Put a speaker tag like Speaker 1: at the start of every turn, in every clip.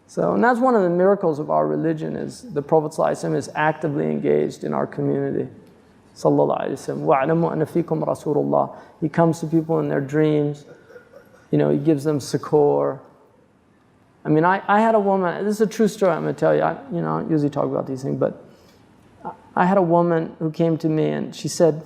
Speaker 1: So, and that's one of the miracles of our religion, is the Prophet ﷺ is actively engaged in our community. Sallallahu alayhi wa sallam. وَأَعْلَمُوا أَنَّ فِيكُمْ رَسُولُ اللَّهِ. He comes to people in their dreams. He gives them succour. I mean, I had a woman, this is a true story I'm going to tell you. I don't usually talk about these things, but I had a woman who came to me and she said,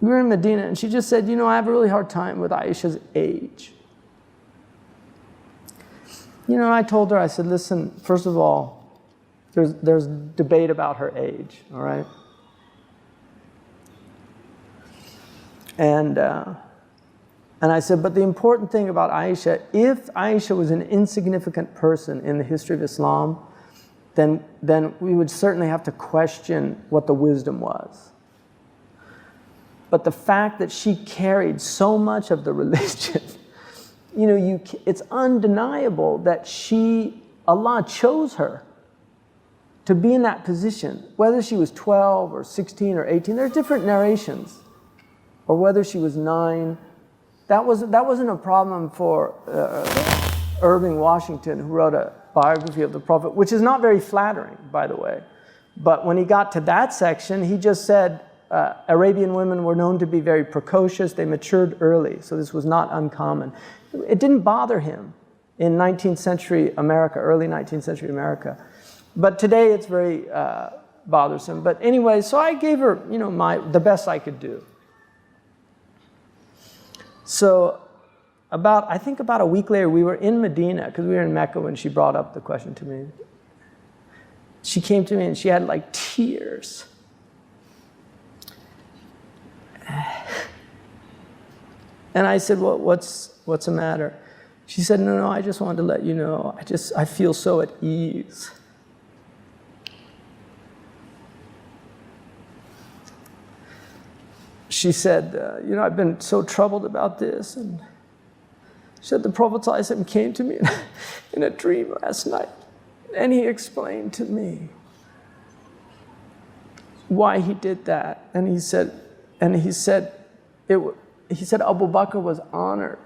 Speaker 1: we were in Medina, and she just said, I have a really hard time with Aisha's age. I told her, I said, listen, first of all, there's debate about her age, all right? And I said, but the important thing about Aisha, if Aisha was an insignificant person in the history of Islam, then we would certainly have to question what the wisdom was. But the fact that she carried so much of the religion, it's undeniable that Allah chose her to be in that position. Whether she was 12 or 16 or 18, there are different narrations. Or whether she was 9, that wasn't a problem for Irving Washington, who wrote a biography of the Prophet, which is not very flattering, by the way. But when he got to that section, he just said, Arabian women were known to be very precocious. They matured early, so this was not uncommon. It didn't bother him in 19th century America, early 19th century America. But today it's very bothersome. But anyway, so I gave her, the best I could do. So I think about a week later, we were in Medina, because we were in Mecca when she brought up the question to me. She came to me and she had like tears. And I said, well, what's the matter? She said, no, I just wanted to let you know, I feel so at ease. She said, I've been so troubled about this. And she said, the Prophet ﷺ came to me in a dream last night, and he explained to me why he did that. And he said, Abu Bakr was honored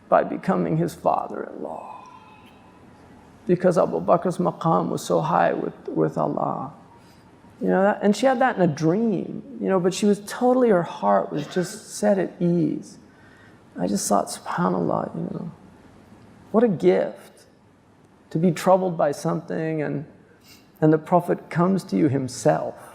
Speaker 1: by becoming his father-in-law, because Abu Bakr's maqam was so high with Allah. And she had that in a dream, but she was totally, her heart was just set at ease. I just thought, subhanAllah, what a gift to be troubled by something, and the Prophet comes to you himself.